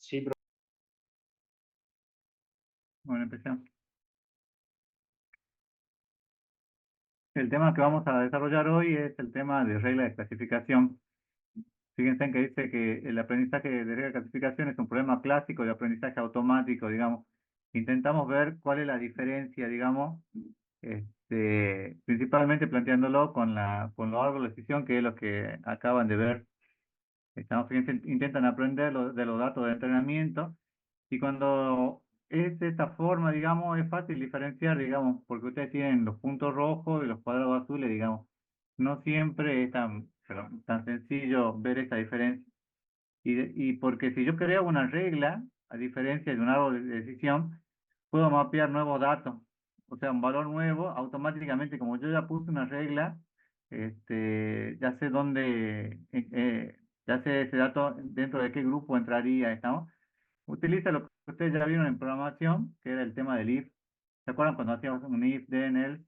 Sí, Bueno, empecemos. El tema que vamos a desarrollar hoy es el tema de regla de clasificación. Fíjense en que dice que el aprendizaje de regla de clasificación es un problema clásico de aprendizaje automático, digamos. Intentamos ver cuál es la diferencia, digamos, principalmente planteándolo con los árboles de decisión, que es lo que acaban de ver. Fíjense, intentan aprender de los datos de entrenamiento. Y cuando es de esta forma, digamos, es fácil diferenciar, digamos, porque ustedes tienen los puntos rojos y los cuadrados azules, digamos. No siempre es tan sencillo ver esta diferencia. Y porque si yo creo una regla, a diferencia de un árbol de decisión, puedo mapear nuevos datos. O sea, un valor nuevo, automáticamente, como yo ya puse una regla, ya sé ya sé ese dato dentro de qué grupo entraría, ¿estamos? Utiliza lo que ustedes ya vieron en programación, que era el tema del if. ¿Se acuerdan cuando hacíamos un if, then, else?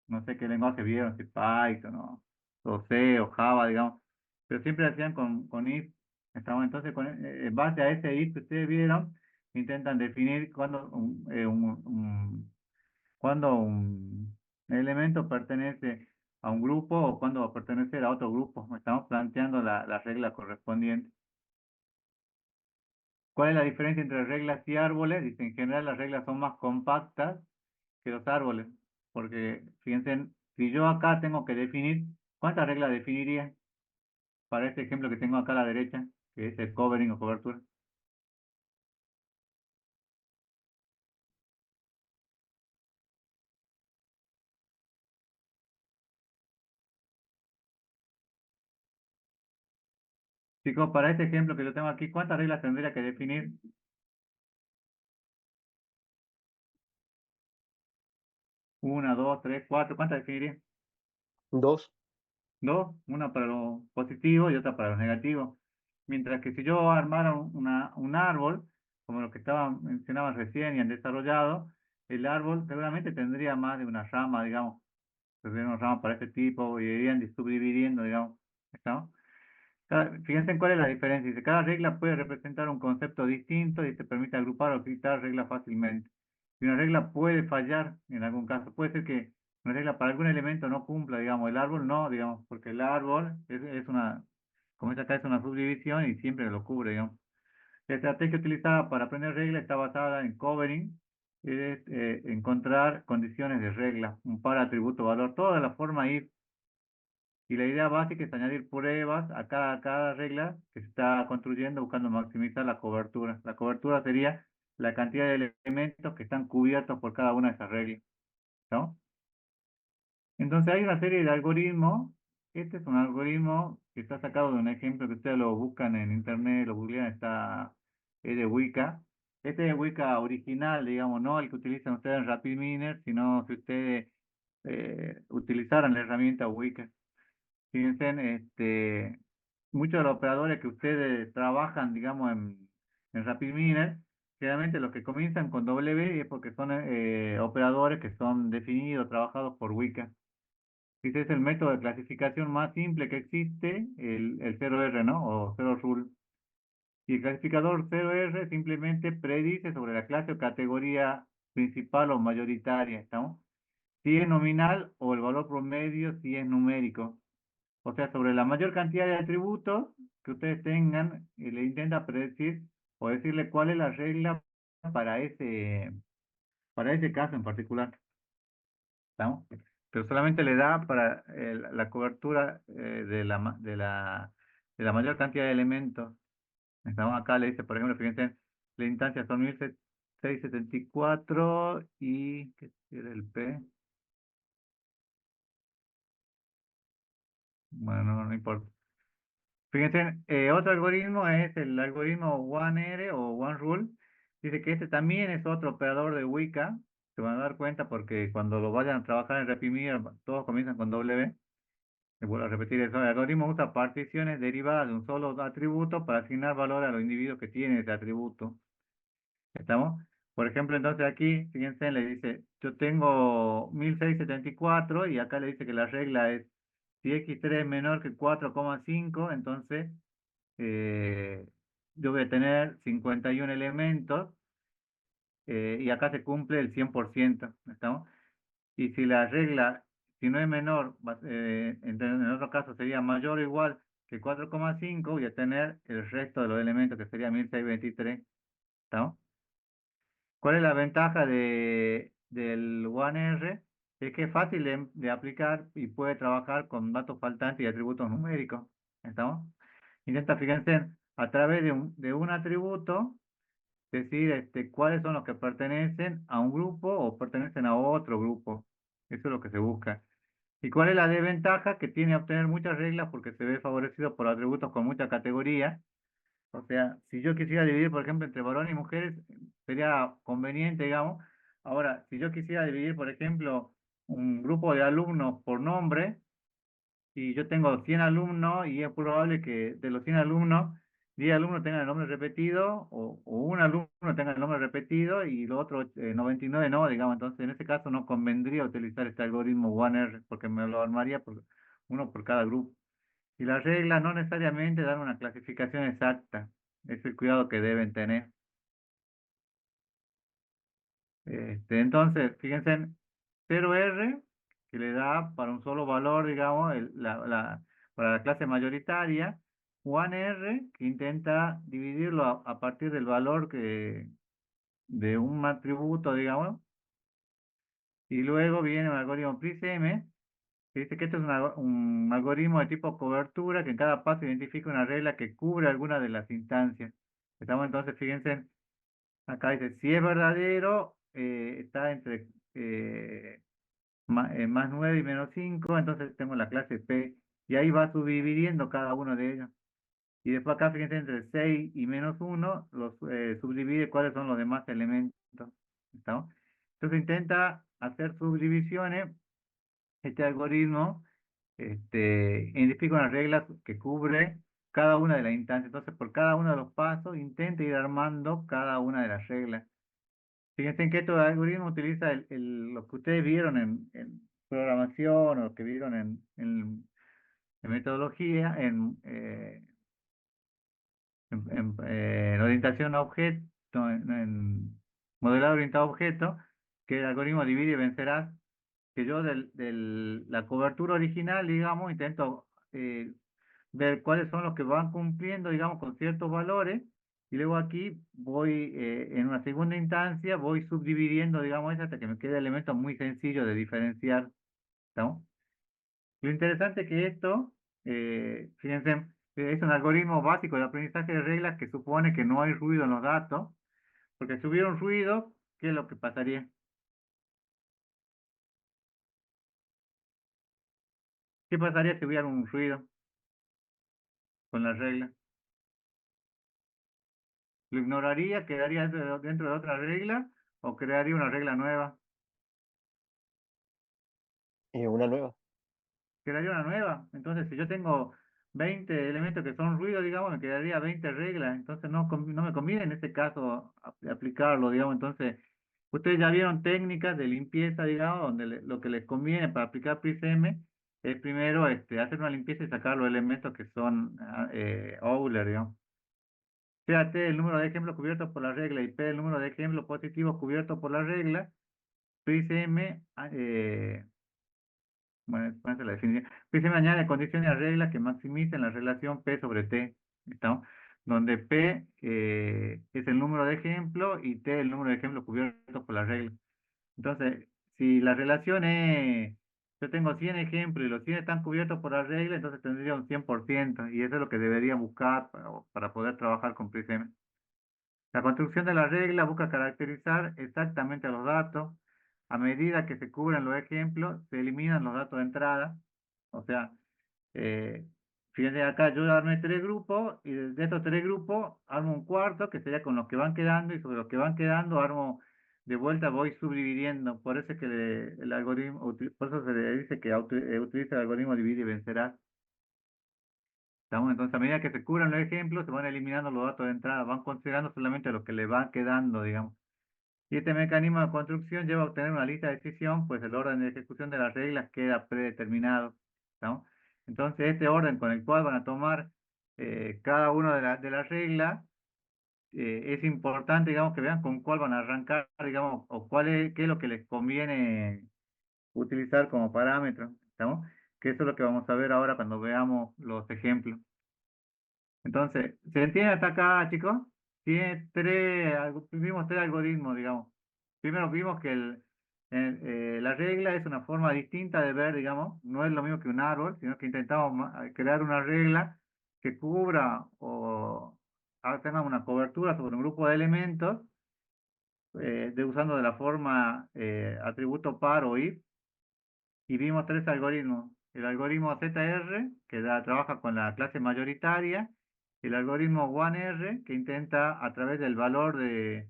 No sé qué lenguaje vieron, si Python o C o Java, digamos. Pero siempre hacían con if. Entonces, en base a ese if que ustedes vieron, intentan definir cuándo un elemento pertenece a un grupo o cuándo va a pertenecer a otro grupo. Estamos planteando la regla correspondiente. ¿Cuál es la diferencia entre reglas y árboles? Dice, en general las reglas son más compactas que los árboles, porque fíjense, si yo acá tengo que definir, ¿cuántas reglas definiría para este ejemplo que tengo acá a la derecha, que es el covering o cobertura? Chicos, para este ejemplo que yo tengo aquí, ¿cuántas reglas tendría que definir? Una, dos, tres, cuatro, ¿cuántas definiría? dos. Dos, una para lo positivo y otra para lo negativo. Mientras que si yo armara un árbol, como lo que mencionaba recién y han desarrollado, el árbol seguramente tendría más de una rama, digamos, tendría una rama para este tipo y irían subdividiendo, digamos. ¿Estamos? Fíjense en cuál es la diferencia. Dice, cada regla puede representar un concepto distinto y te permite agrupar o quitar reglas fácilmente. Y una regla puede fallar en algún caso. Puede ser que una regla para algún elemento no cumpla, digamos, el árbol no, digamos, porque el árbol es una, como esta acá es una subdivisión y siempre lo cubre, digamos. La estrategia utilizada para aprender reglas está basada en covering, es encontrar condiciones de regla, un par atributo valor, toda la forma if. Y la idea básica es añadir pruebas a cada regla que se está construyendo buscando maximizar la cobertura. La cobertura sería la cantidad de elementos que están cubiertos por cada una de esas reglas, ¿no? Entonces hay una serie de algoritmos. Este es un algoritmo que está sacado de un ejemplo que ustedes lo buscan en internet, lo googlean, es de Wika. Este es Wika original, digamos, no el que utilizan ustedes en RapidMiner, sino si ustedes utilizaran la herramienta Wika. Fíjense, muchos de los operadores que ustedes trabajan, digamos, en RapidMiner, generalmente los que comienzan con W es porque son operadores que son definidos, trabajados por Wika. Este es el método de clasificación más simple que existe, el 0R, ¿no? O 0 rule. Y el clasificador 0R simplemente predice sobre la clase o categoría principal o mayoritaria, ¿estamos? Si es nominal o el valor promedio si es numérico. O sea, sobre la mayor cantidad de atributos que ustedes tengan, le intenta predecir o decirle cuál es la regla para para ese caso en particular. ¿Estamos? Pero solamente le da para la cobertura de la mayor cantidad de elementos. Estamos acá, le dice, por ejemplo, fíjense, la instancia son 1674 y, ¿qué era el P? Bueno, no importa. Fíjense, otro algoritmo es el algoritmo OneR o OneRule. Dice que este también es otro operador de Wika. Se van a dar cuenta porque cuando lo vayan a trabajar en Rapimir, todos comienzan con W. Les vuelvo a repetir eso. El algoritmo usa particiones derivadas de un solo atributo para asignar valor a los individuos que tienen ese atributo. ¿Estamos? Por ejemplo, entonces aquí, fíjense, le dice, yo tengo 1674 y acá le dice que la regla es si x3 es menor que 4,5, entonces eh, yo voy a tener 51 elementos y acá se cumple el 100%, ¿estamos? Y si la regla, si no es menor, en otro caso sería mayor o igual que 4,5, voy a tener el resto de los elementos que sería 1623, ¿estamos? ¿Cuál es la ventaja del OneR? Es que es fácil de aplicar y puede trabajar con datos faltantes y atributos numéricos, ¿estamos? Intenta, fíjense, a través de un atributo, decir cuáles son los que pertenecen a un grupo o pertenecen a otro grupo. Eso es lo que se busca. ¿Y cuál es la desventaja? Que tiene a obtener muchas reglas porque se ve favorecido por atributos con mucha categoría. O sea, si yo quisiera dividir, por ejemplo, entre varones y mujeres, sería conveniente, digamos. Ahora, si yo quisiera dividir, por ejemplo, un grupo de alumnos por nombre, y yo tengo 100 alumnos y es probable que de los 100 alumnos, 10 alumnos tengan el nombre repetido o un alumno tenga el nombre repetido y los otros 99 no, digamos. Entonces, en ese caso no convendría utilizar este algoritmo OneR porque me lo armaría uno por cada grupo. Y las reglas no necesariamente dan una clasificación exacta. Es el cuidado que deben tener. Entonces, fíjense en 0R, que le da para un solo valor, digamos, para la clase mayoritaria. 1R, que intenta dividirlo a partir del valor de un atributo, digamos. Y luego viene un algoritmo PRISM, que dice que este es un algoritmo de tipo cobertura, que en cada paso identifica una regla que cubre alguna de las instancias. Estamos entonces, fíjense, acá dice, si es verdadero, está entre más 9 y menos 5, entonces tengo la clase P, y ahí va subdividiendo cada uno de ellos. Y después acá, fíjense, entre 6 y menos 1, los subdivide cuáles son los demás elementos. ¿Estamos? Entonces intenta hacer subdivisiones, este algoritmo, identifica unas reglas que cubre cada una de las instancias. Entonces, por cada uno de los pasos, intenta ir armando cada una de las reglas. Fíjense en que este algoritmo utiliza lo que ustedes vieron en programación o que vieron en metodología, en orientación a objeto, en modelado orientado a objeto, que el algoritmo divide y vencerás, que yo la cobertura original, digamos, intento ver cuáles son los que van cumpliendo, digamos, con ciertos valores, y luego aquí voy, en una segunda instancia, voy subdividiendo, digamos, hasta que me quede elementos muy sencillos de diferenciar, ¿no? Lo interesante es que esto, fíjense, es un algoritmo básico de aprendizaje de reglas que supone que no hay ruido en los datos, porque si hubiera un ruido, ¿qué es lo que pasaría? ¿Qué pasaría si hubiera un ruido con las reglas? ¿Lo ignoraría? ¿Quedaría dentro de otra regla? ¿O crearía una regla nueva? Una nueva. Crearía una nueva. Entonces, si yo tengo 20 elementos que son ruido, digamos, me quedaría 20 reglas. Entonces, no me conviene en este caso aplicarlo, digamos. Entonces, ustedes ya vieron técnicas de limpieza, digamos, donde lo que les conviene para aplicar PRISM es primero hacer una limpieza y sacar los elementos que son Euler, digamos. Sea T el número de ejemplos cubiertos por la regla y P el número de ejemplos positivos cubiertos por la regla, PRISM, bueno, ¿cuál es la definición? PRISM añade condiciones a reglas que maximicen la relación P sobre T, ¿estamos? Donde P es el número de ejemplos y T el número de ejemplos cubiertos por la regla. Entonces, si la relación es, yo tengo 100 ejemplos y los 100 están cubiertos por la regla, entonces tendría un 100%, y eso es lo que debería buscar para poder trabajar con PRISM. La construcción de la regla busca caracterizar exactamente a los datos. A medida que se cubren los ejemplos, se eliminan los datos de entrada. O sea, eh, fíjense acá, yo armé tres grupos y de estos tres grupos armo un cuarto que sería con los que van quedando y sobre los que van quedando armo de vuelta, voy subdividiendo. Por eso es que el algoritmo, por eso se le dice que utiliza el algoritmo divide y vencerás. ¿Estamos? Entonces, a medida que se cubran los ejemplos, se van eliminando los datos de entrada, van considerando solamente lo que le va quedando, digamos. Y este mecanismo de construcción lleva a obtener una lista de decisión, pues el orden de ejecución de las reglas queda predeterminado, ¿no? Entonces, este orden con el cual van a tomar cada una de las reglas, es importante, digamos, que vean con cuál van a arrancar, digamos, o qué es lo que les conviene utilizar como parámetro, ¿estamos? Que eso es lo que vamos a ver ahora cuando veamos los ejemplos. Entonces, ¿se entiende hasta acá, chicos? Tiene vimos tres algoritmos, digamos. Primero vimos que la regla es una forma distinta de ver, digamos, no es lo mismo que un árbol, sino que intentamos crear una regla que cubra o tenga una cobertura sobre un grupo de elementos, usando de la forma atributo par o if, y vimos tres algoritmos. El algoritmo ZR, que trabaja con la clase mayoritaria, el algoritmo 1R, que intenta a través del valor de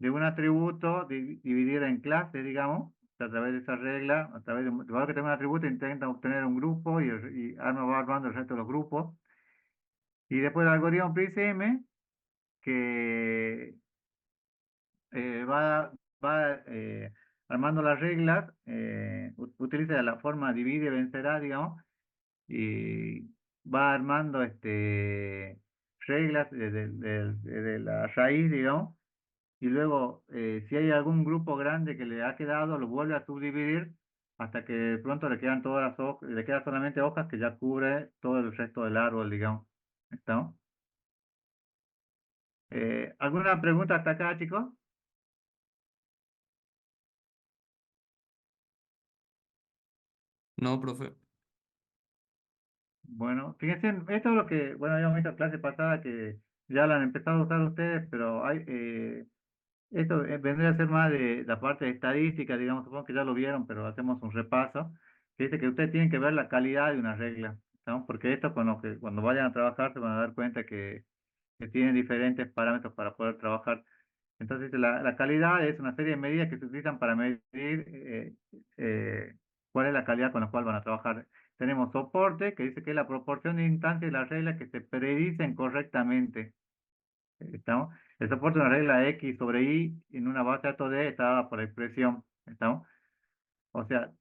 un atributo dividir en clases, digamos, a través de esa regla, a través del valor que tenga un atributo, intenta obtener un grupo y va armando el resto de los grupos. Y después el algoritmo PRISM, que va armando las reglas, utiliza la forma divide y vencerá, digamos, y va armando reglas de la raíz, digamos, y luego si hay algún grupo grande que le ha quedado, lo vuelve a subdividir hasta que de pronto le quedan todas las hojas, le quedan solamente hojas que ya cubre todo el resto del árbol, digamos. ¿Estamos? ¿Alguna pregunta hasta acá, chicos? No, profe. Bueno, fíjense, esto es lo que, bueno, habíamos visto en clase pasada que ya lo han empezado a usar ustedes, pero esto vendría a ser más de la parte de estadística, digamos, supongo que ya lo vieron, pero hacemos un repaso, que dice que ustedes tienen que ver la calidad de una regla, ¿no? Porque esto con lo que cuando vayan a trabajar se van a dar cuenta que tienen diferentes parámetros para poder trabajar. Entonces, la calidad es una serie de medidas que se utilizan para medir cuál es la calidad con la cual van a trabajar. Tenemos soporte, que dice que es la proporción de instancias de las reglas que se predicen correctamente. ¿Estamos? El soporte de una regla X sobre Y en una base de datos D está dada por expresión. ¿Estamos? O sea,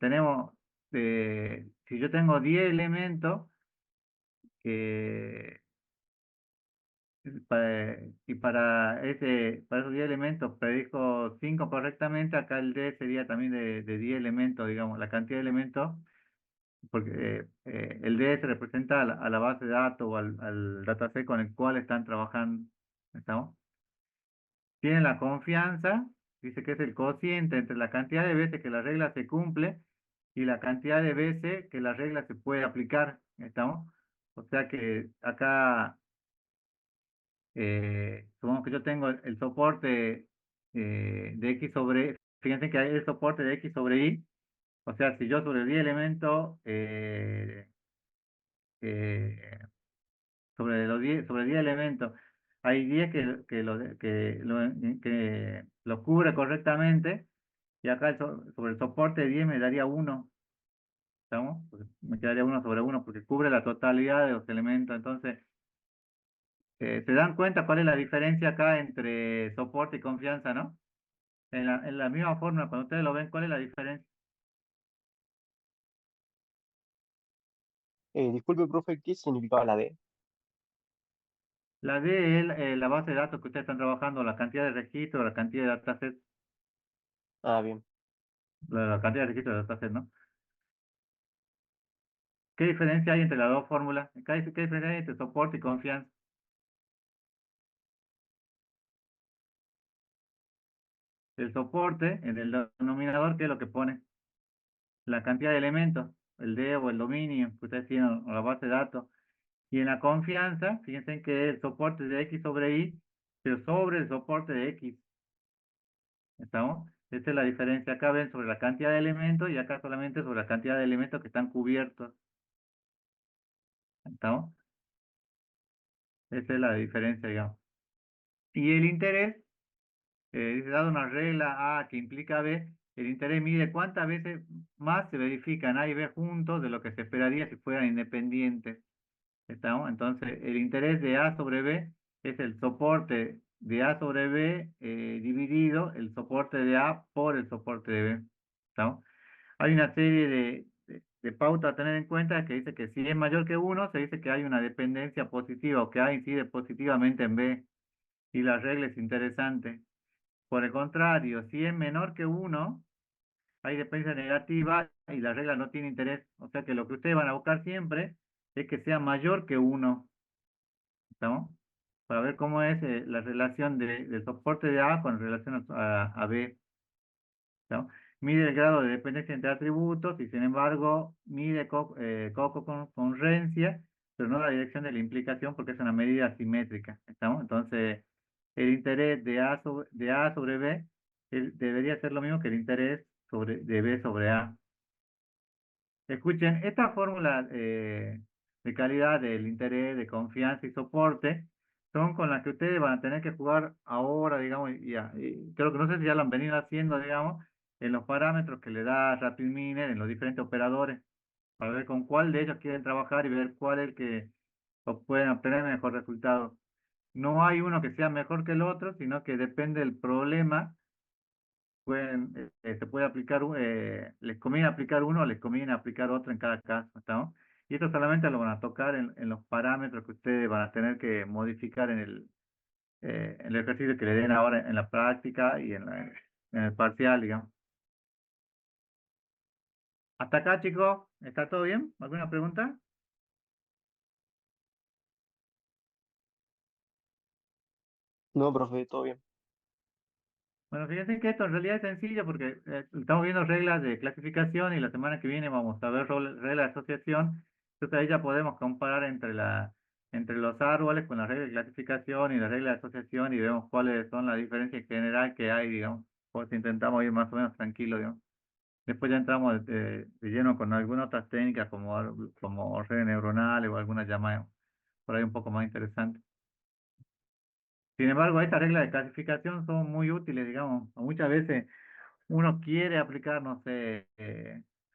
si yo tengo 10 elementos, que y para esos 10 elementos predijo 5 correctamente, acá el D sería también de 10 elementos, digamos, la cantidad de elementos, porque el D se representa a la base de datos o al dataset con el cual están trabajando. ¿Estamos? Tienen la confianza, dice que es el cociente entre la cantidad de veces que la regla se cumple y la cantidad de veces que la regla se puede aplicar. ¿Estamos? O sea que acá supongamos que yo tengo el soporte de X sobre, fíjense que hay el soporte de X sobre Y, o sea, si yo sobre 10 elementos, eh, sobre 10 elementos, hay 10 que lo cubre correctamente, y acá sobre el soporte de 10 me daría uno. ¿Estamos? Porque me quedaría uno sobre uno porque cubre la totalidad de los elementos. Entonces, ¿se dan cuenta cuál es la diferencia acá entre soporte y confianza, no? En la misma forma, cuando ustedes lo ven, ¿cuál es la diferencia? Disculpe, profe, ¿qué significaba la D? La D es la base de datos que ustedes están trabajando, la cantidad de registros, la cantidad de datasets, Ah, bien. la cantidad de registros de datasets, ¿no? ¿Qué diferencia hay entre las dos fórmulas? ¿Qué diferencia hay entre soporte y confianza? El soporte, en el denominador, ¿qué es lo que pone? La cantidad de elementos, el D o el dominio que ustedes tienen, o la base de datos. Y en la confianza, fíjense que el soporte de X sobre Y, pero sobre el soporte de X. ¿Estamos? Esta es la diferencia. Acá ven sobre la cantidad de elementos y acá solamente sobre la cantidad de elementos que están cubiertos. ¿Estamos? Esa es la diferencia, digamos. Y el interés, dice, dado una regla A que implica B, el interés mide cuántas veces más se verifican A y B juntos de lo que se esperaría si fueran independientes. ¿Estamos? Entonces, el interés de A sobre B es el soporte de A sobre B dividido el soporte de A por el soporte de B. ¿Estamos? Hay una serie de pautas a tener en cuenta que dice que si es mayor que uno, se dice que hay una dependencia positiva o que A incide positivamente en B. y la regla es interesante. Por el contrario, si es menor que uno, hay dependencia negativa y la regla no tiene interés. O sea que lo que ustedes van a buscar siempre es que sea mayor que uno, ¿estamos? Para ver cómo es la relación del soporte de A con relación a B, ¿no? Mide el grado de dependencia entre atributos y sin embargo mide concurrencia, pero no la dirección de la implicación porque es una medida asimétrica, ¿estamos? Entonces, el interés de A sobre B debería ser lo mismo que el interés de B sobre A. Escuchen, esta fórmula de calidad del interés, de confianza y soporte son con las que ustedes van a tener que jugar ahora, digamos, y creo que no sé si ya lo han venido haciendo, digamos, en los parámetros que le da RapidMiner en los diferentes operadores, para ver con cuál de ellos quieren trabajar y ver cuál es el que pueden obtener mejor resultado. No hay uno que sea mejor que el otro, sino que depende del problema se puede aplicar, les conviene aplicar uno o les conviene aplicar otro en cada caso, ¿estamos? Y esto solamente lo van a tocar en los parámetros que ustedes van a tener que modificar en el ejercicio que le den ahora en la práctica y en el parcial, digamos. Hasta acá, chicos, ¿está todo bien? ¿Alguna pregunta? No, profe, todo bien. Bueno, fíjense que esto en realidad es sencillo porque estamos viendo reglas de clasificación y la semana que viene vamos a ver reglas de asociación. Entonces ahí ya podemos comparar entre los árboles con la regla de clasificación y la regla de asociación y vemos cuáles son las diferencias en general que hay, digamos, por si intentamos ir más o menos tranquilos, digamos. Después ya entramos de lleno con algunas otras técnicas como redes neuronales o algunas llamadas por ahí un poco más interesantes. Sin embargo, estas reglas de clasificación son muy útiles, digamos. Muchas veces uno quiere aplicar, no sé,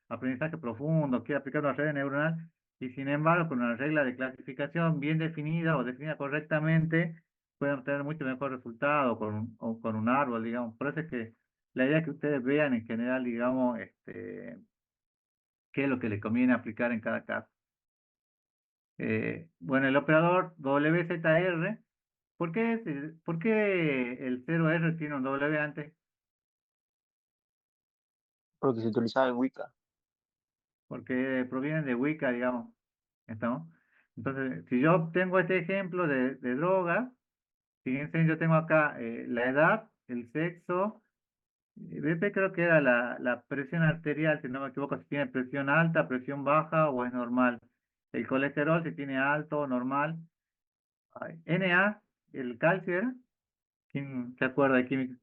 aprendizaje profundo, quiere aplicar una red neuronal, y sin embargo, con una regla de clasificación bien definida o definida correctamente, pueden obtener mucho mejor resultado o con un árbol, digamos. Por eso es que la idea es que ustedes vean en general, digamos, qué es lo que les conviene aplicar en cada caso. Bueno, el operador WZR, ¿por qué el 0R tiene un W antes? Porque se utilizaba en Wicca. Porque provienen de Wicca, digamos. ¿Estamos? Entonces, si yo obtengo este ejemplo de drogas, fíjense, yo tengo acá la edad, el sexo, BP creo que era la presión arterial, si no me equivoco, si tiene presión alta, presión baja o es normal. El colesterol, si tiene alto o normal. Ay, Na, el calcio era. ¿Quién se acuerda de química?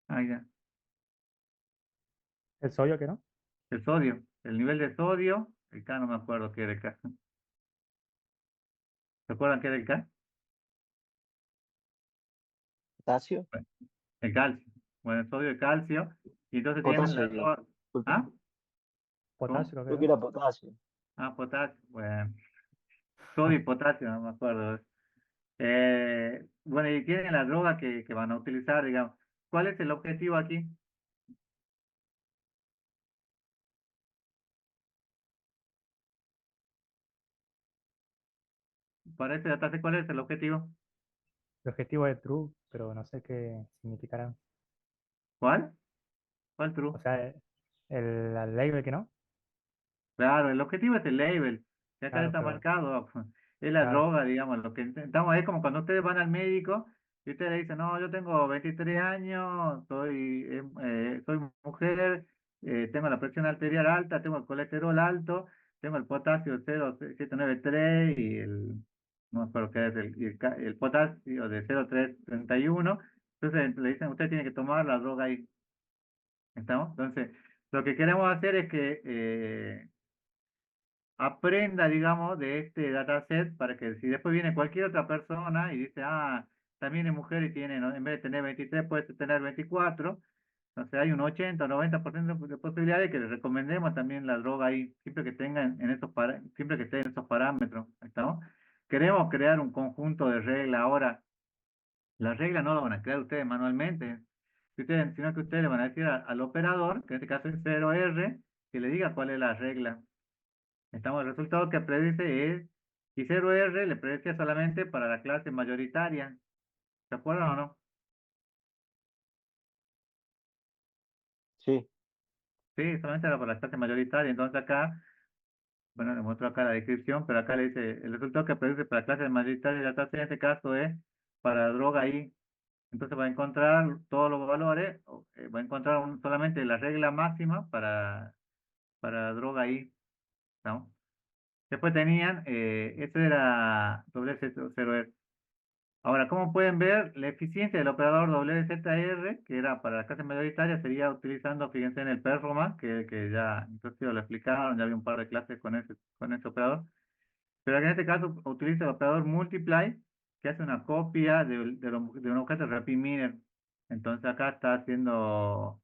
Ah, ya. ¿El sodio que no? El sodio, el nivel de sodio, el K no me acuerdo qué era el K. ¿Se acuerdan qué era el K? Potasio. Bueno, el calcio. Bueno, el sodio y calcio. Y entonces tienen Potasio, las digo. dos. Disculpe. ¿Ah? Potasio ¿Cómo? creo que Creo que era. era potasio. Ah, potasio. Bueno, sodio y potasio, no me acuerdo. Bueno, y tienen la droga que van a utilizar, digamos. ¿Cuál es el objetivo aquí? Para este dataset, ¿cuál es el objetivo? El objetivo es true, pero no sé qué significará. ¿Cuál? ¿Cuál O true? sea, el label que no. Claro, el objetivo es el label. Y acá Claro, está pero marcado. Es la claro, droga, digamos. Lo que intentamos es como cuando ustedes van al médico y ustedes le dicen, no, yo tengo 23 años, soy mujer, tengo la presión arterial alta, tengo el colesterol alto, tengo el potasio 0,793 y no me acuerdo qué es, el potasio de 0,331. Entonces le dicen, usted tiene que tomar la droga ahí. ¿Estamos? Entonces, lo que queremos hacer es que aprenda, digamos, de este dataset para que si después viene cualquier otra persona y dice, ah, también es mujer y tiene, ¿no? En vez de tener 23 puede tener 24, entonces hay un 80 o 90% de posibilidades de que le recomendemos también la droga ahí, siempre que tenga siempre que esté en esos parámetros, ¿estamos? Queremos crear un conjunto de reglas. Ahora, las reglas no las van a crear ustedes manualmente, sino que ustedes le van a decir al operador, que en este caso es 0R, que le diga cuál es la regla. Estamos, el resultado que predice es, y 0R le predice solamente para la clase mayoritaria. ¿Se acuerdan o no? Sí, Sí, solamente era para la clase mayoritaria. Entonces acá, bueno, le muestro acá la descripción, pero acá le dice, el resultado que produce para clase mayoritaria de la clase en este caso es para droga I. Entonces va a encontrar todos los valores, va a encontrar solamente la regla máxima para droga I, ¿no? Después tenían, esto era WZ0R. Ahora, como pueden ver, la eficiencia del operador WZR, que era para la clase mayoritaria, sería utilizando, fíjense en el performance, que ya inclusive lo explicaron, ya había un par de clases con ese operador. Pero en este caso utiliza el operador multiply, que hace una copia de un objeto rapid Entonces acá está haciendo,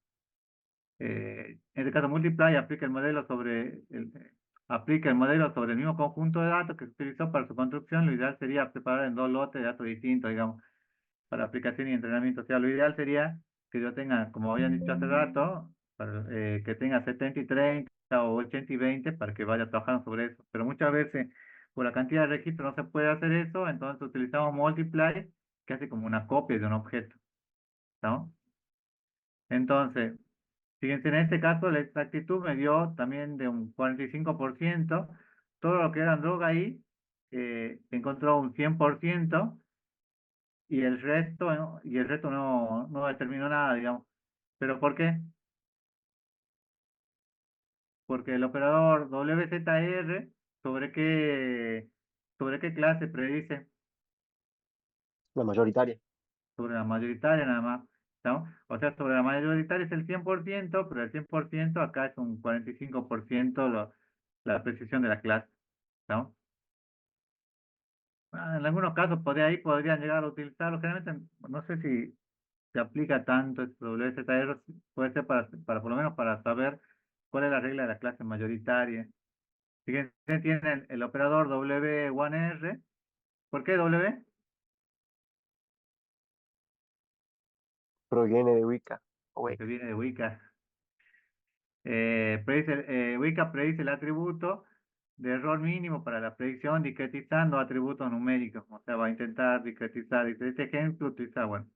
en este caso multiply aplica el modelo sobre el mismo conjunto de datos que se utilizó para su construcción. Lo ideal sería separar en dos lotes de datos distintos, digamos, para aplicación y entrenamiento. O sea, lo ideal sería que yo tenga, como habían dicho hace rato, que tenga 70 y 30 o 80 y 20 para que vaya trabajando sobre eso. Pero muchas veces, por la cantidad de registros, no se puede hacer eso, entonces utilizamos multiply, que hace como una copia de un objeto, ¿no? Entonces, fíjense, en este caso la exactitud me dio también de un 45%. Todo lo que era droga ahí, encontró un 100%, y el resto, no determinó nada, digamos. ¿Pero por qué? Porque el operador WZR, ¿sobre qué, sobre qué clase predice? la mayoritaria. Sobre la mayoritaria nada más, ¿no? O sea, sobre la mayoritaria es el 100%, pero el 100% acá es un 45% la precisión de la clase, ¿no? En algunos casos ahí podrían llegar a utilizarlo. Generalmente, no sé si se aplica tanto este WZR, puede ser para por lo menos para saber cuál es la regla de la clase mayoritaria. Fíjense, tienen el operador W1R. ¿Por qué W? Proviene de Wicca. O Porque Wicca. viene de Wicca. Wicca predice el atributo de error mínimo para la predicción discretizando atributos numéricos. O sea, va a intentar discretizar. Dice, este ejemplo utiliza, bueno,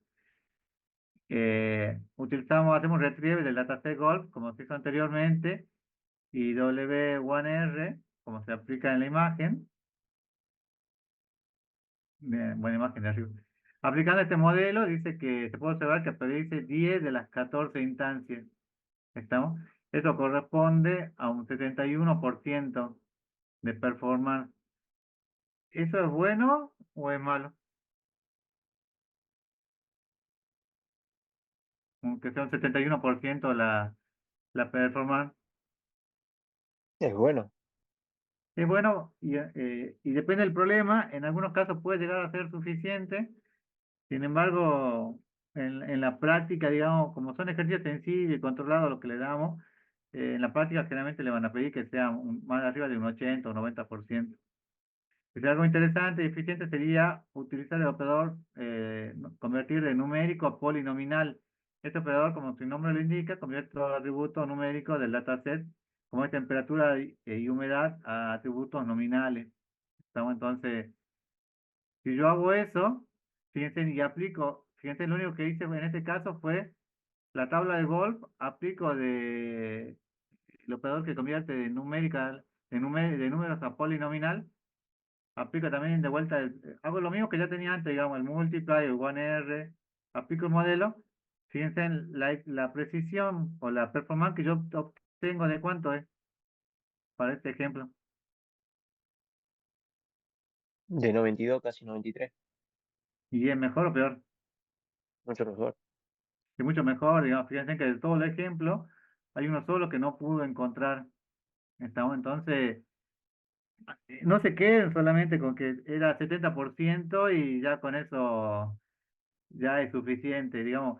hacemos retrieval del dataset Golf, como se hizo anteriormente, y W1R, como se aplica en la imagen. Buena imagen de arriba. Aplicando este modelo, dice que se puede observar que predice 10 de las 14 instancias. ¿Estamos? Esto corresponde a un 71% de performance. ¿Eso es bueno o es malo? Aunque sea un 71% la performance. Es bueno. Es bueno y depende del problema. En algunos casos puede llegar a ser suficiente. Sin embargo, en la práctica, digamos, como son ejercicios sencillos y controlados lo que le damos, en la práctica generalmente le van a pedir que sea más arriba de un 80 o 90%. Si algo interesante y eficiente sería utilizar el operador, convertir de numérico a polinominal. Este operador, como su nombre lo indica, convierte todo atributo numérico del dataset, como es temperatura y humedad, a atributos nominales. ¿Estamos? Entonces, si yo hago eso, fíjense, y aplico, fíjense, lo único que hice en este caso fue la tabla de Golf, aplico el operador que convierte de números a polinominal, aplico también de vuelta, hago lo mismo que ya tenía antes, digamos, el multiply, el 1R, aplico el modelo, fíjense en la precisión o la performance que yo obtengo de cuánto es, para este ejemplo, De 92, casi 93. y es mejor o peor, Mucho mejor. es mucho mejor, digamos, fíjense que de todo el ejemplo, hay uno solo que no pudo encontrar. Entonces, no se queden solamente con que era 70% y ya con eso ya es suficiente, digamos.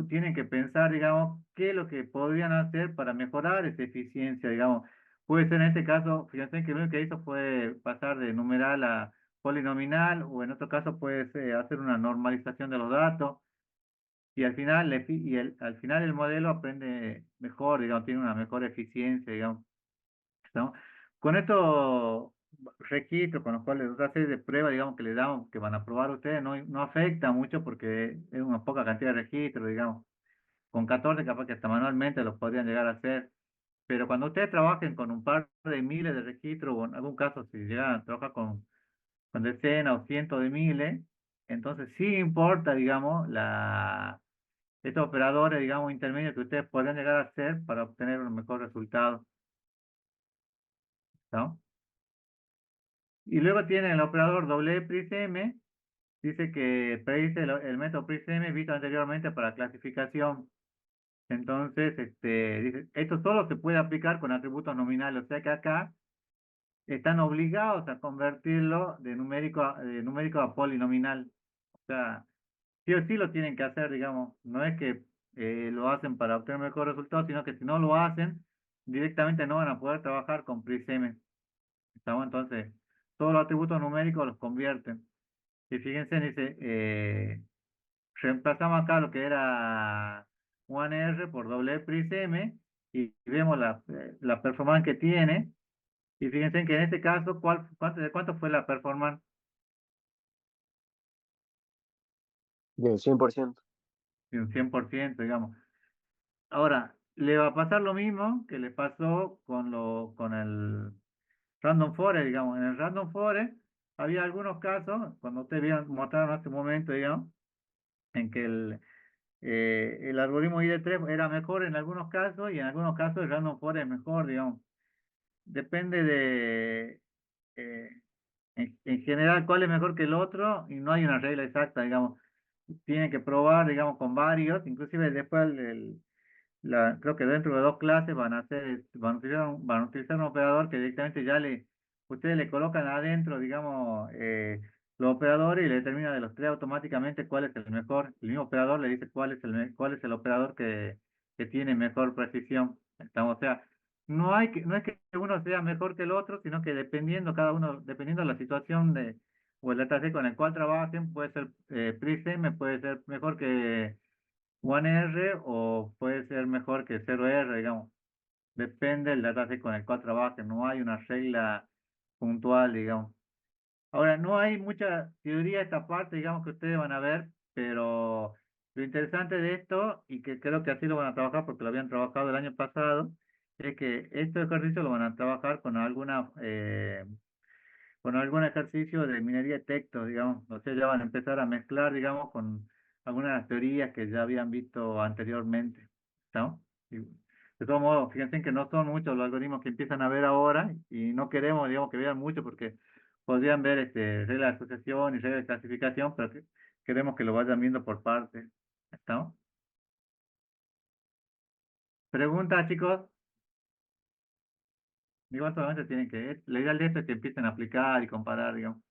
Tienen que pensar, digamos, qué es lo que podrían hacer para mejorar esa eficiencia, digamos. Puede ser en este caso, fíjense que lo único que hizo fue pasar de numeral a polinominal, o en otro caso puede ser hacer una normalización de los datos, y al final, al final el modelo aprende mejor, digamos, tiene una mejor eficiencia, digamos. ¿No? Con esto registros con los cuales otra serie de pruebas, digamos, que le damos, que van a probar ustedes, no afecta mucho porque es una poca cantidad de registros, digamos. Con 14 capaz que hasta manualmente los podrían llegar a hacer. Pero cuando ustedes trabajen con un par de miles de registros, o en algún caso si llegan a trabajar con decenas o cientos de miles, entonces sí importa, digamos, estos operadores, digamos, intermedios que ustedes podrían llegar a hacer para obtener un mejor resultado, ¿no? Y luego tienen el operador WPRISM, dice que predice el método PRISM visto anteriormente para clasificación. Entonces, dice, esto solo se puede aplicar con atributos nominales, o sea que acá están obligados a convertirlo de numérico a polinominal. O sea, sí o sí lo tienen que hacer, digamos. No es que lo hacen para obtener mejor resultado, sino que si no lo hacen, directamente no van a poder trabajar con PRISM. ¿Estamos? Entonces, todos los atributos numéricos los convierten. Y fíjense, dice, reemplazamos acá lo que era 1R por doble PRISM y vemos la performance que tiene. Y fíjense que en este caso, ¿de cuánto fue la performance? Del 100%. De un 100%, digamos. Ahora, le va a pasar lo mismo que le pasó con el Random Forest, digamos. En el Random Forest había algunos casos, cuando ustedes mostraron hace un momento, digamos, en que el algoritmo ID3 era mejor en algunos casos y en algunos casos el Random Forest es mejor, digamos. Depende eh, en general cuál es mejor que el otro y no hay una regla exacta, digamos. Tienen que probar, digamos, con varios, inclusive después creo que dentro de dos clases van a utilizar un operador que directamente ustedes le colocan adentro, digamos, los operadores y le determina de los tres automáticamente cuál es el mejor. El mismo operador le dice cuál es el operador que tiene mejor precisión. O sea, no es que uno sea mejor que el otro, sino que dependiendo de la situación o el dataset con el cual trabajen, puede ser PRISM, puede ser mejor que 1R o puede ser mejor que 0R, digamos. Depende del dataset con el cual trabajen, no hay una regla puntual, digamos. Ahora, no hay mucha teoría de esta parte, digamos, que ustedes van a ver, pero lo interesante de esto, y que creo que así lo van a trabajar porque lo habían trabajado el año pasado, es que este ejercicio lo van a trabajar con algún ejercicio de minería de texto, digamos. O sea, ya van a empezar a mezclar, digamos, con algunas de las teorías que ya habían visto anteriormente, ¿no? Y, de todos modos, fíjense que no son muchos los algoritmos que empiezan a ver ahora y no queremos, digamos, que vean mucho porque podrían ver reglas de asociación y reglas de clasificación, pero queremos que lo vayan viendo por partes, ¿estamos? Preguntas, chicos. Igual solamente la idea de esto es que empiecen a aplicar y comparar, digamos.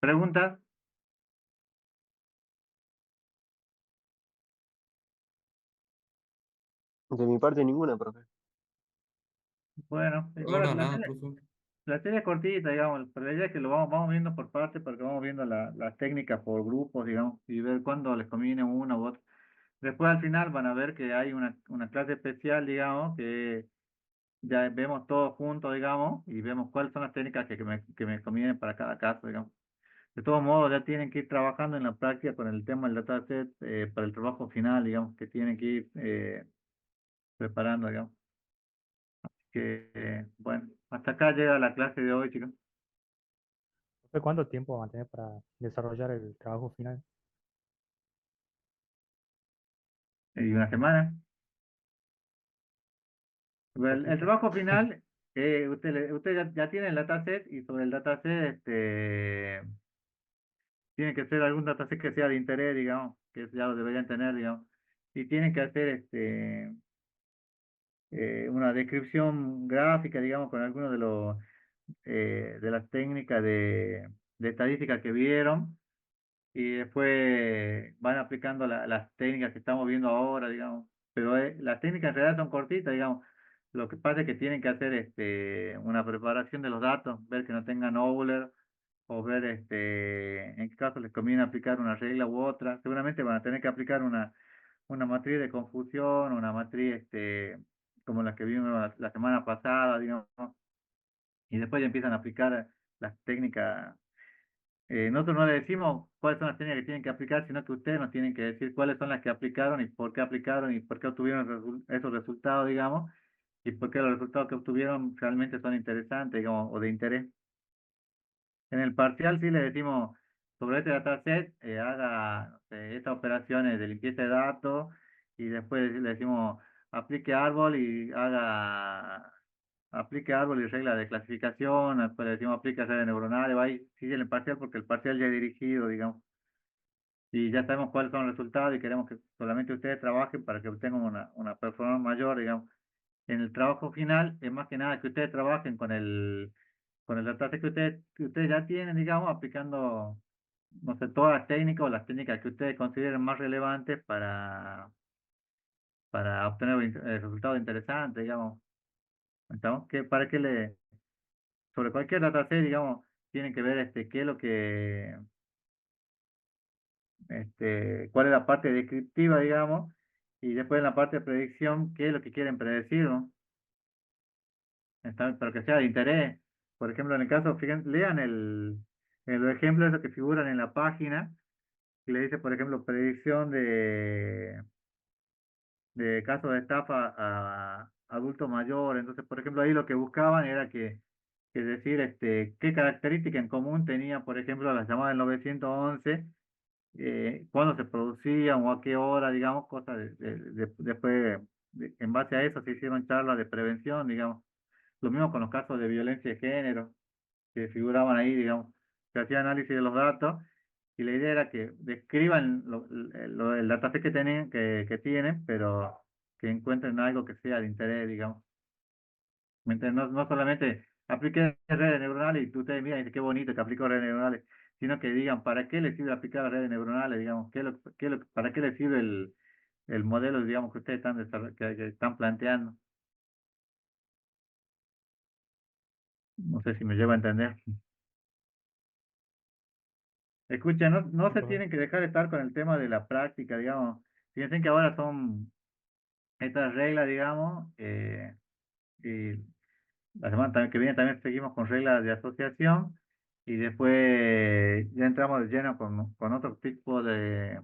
¿Preguntas? De mi parte ninguna, profe. Bueno, Ahora igual nada, profe. la serie es cortita, digamos, pero la idea es que vamos viendo por partes porque vamos viendo las técnicas por grupos, digamos, y ver cuándo les conviene una u otra. Después al final van a ver que hay una clase especial, digamos, que ya vemos todos juntos, digamos, y vemos cuáles son las técnicas que me convienen para cada caso, digamos. De todos modos, ya tienen que ir trabajando en la práctica con el tema del dataset para el trabajo final, digamos, que tienen que ir preparando, digamos. Bueno, hasta acá llega la clase de hoy, chicos. Profe, ¿cuánto tiempo van a tener para desarrollar el trabajo final? Y una semana. El Poquito. trabajo final, usted ya tiene el dataset y sobre el dataset tiene que ser algún dataset que sea de interés, digamos, que ya lo deberían tener, digamos. Y tienen que hacer una descripción gráfica, digamos, con algunos de las técnicas de estadística que vieron y después van aplicando las técnicas que estamos viendo ahora, digamos. Pero las técnicas en realidad son cortitas, digamos. Lo que pasa es que tienen que hacer una preparación de los datos, ver que no tengan overlap, o ver en qué caso les conviene aplicar una regla u otra. Seguramente van a tener que aplicar una matriz de confusión, una matriz como la que vimos la semana pasada, digamos, y después ya empiezan a aplicar las técnicas. Nosotros no le decimos cuáles son las técnicas que tienen que aplicar, sino que ustedes nos tienen que decir cuáles son las que aplicaron y por qué obtuvieron esos resultados, digamos, y por qué los resultados que obtuvieron realmente son interesantes, digamos, o de interés. En el parcial sí le decimos sobre este dataset, haga no sé, estas operaciones de limpieza de datos y después le decimos aplique árbol y regla de clasificación, después le decimos aplique redes neuronales, va ahí sigue el parcial porque el parcial ya es dirigido, digamos, y ya sabemos cuáles son los resultados y queremos que solamente ustedes trabajen para que obtengan una performance mayor, digamos. En el trabajo final es más que nada que ustedes trabajen con el dataset que ustedes ya tienen, digamos, aplicando, no sé, todas las técnicas o las técnicas que ustedes consideren más relevantes para obtener resultados interesantes, digamos. Entonces, sobre cualquier dataset, digamos, tienen que ver qué es cuál es la parte descriptiva, digamos, y después en la parte de predicción, qué es lo que quieren predecir, ¿no? Pero que sea de interés. Por ejemplo, en el caso, fíjense, lean los ejemplos esos que figuran en la página, y le dice, por ejemplo, predicción de casos de estafa a adulto mayor. Entonces, por ejemplo, ahí lo que buscaban era que decir qué característica en común tenía, por ejemplo, las llamadas del 911, cuándo se producían o a qué hora, digamos, cosas después, en base a eso se hicieron charlas de prevención, digamos. Lo mismo con los casos de violencia de género, que figuraban ahí, digamos. Se hacía análisis de los datos y la idea era que describan el dataset que tienen, pero que encuentren algo que sea de interés, digamos. ¿Me entiendes? No solamente aplique redes neuronales y ustedes miran y dicen qué bonito que aplicó redes neuronales, sino que digan para qué les sirve aplicar las redes neuronales, digamos, para qué les sirve el modelo, digamos, que ustedes que están planteando. No sé si me llevo a entender. Escucha, no Sí, se profe. tienen que dejar de estar con el tema de la práctica, digamos. Fíjense que ahora son estas reglas, digamos, y la semana que viene también seguimos con reglas de asociación y después ya entramos de lleno con otro tipo de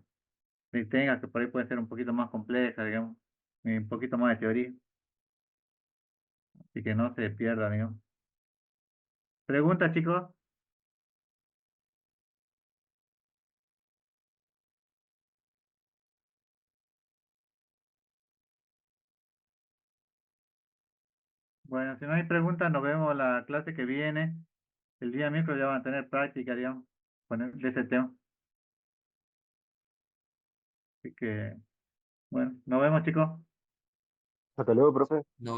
técnicas que por ahí pueden ser un poquito más complejas, digamos, y un poquito más de teoría, así que no se pierdan, digamos. ¿Preguntas, chicos? Bueno, si no hay preguntas, nos vemos la clase que viene. El día miércoles ya van a tener práctica, digamos, de ese tema. Así que, bueno, nos vemos, chicos. Hasta luego, profe. Nos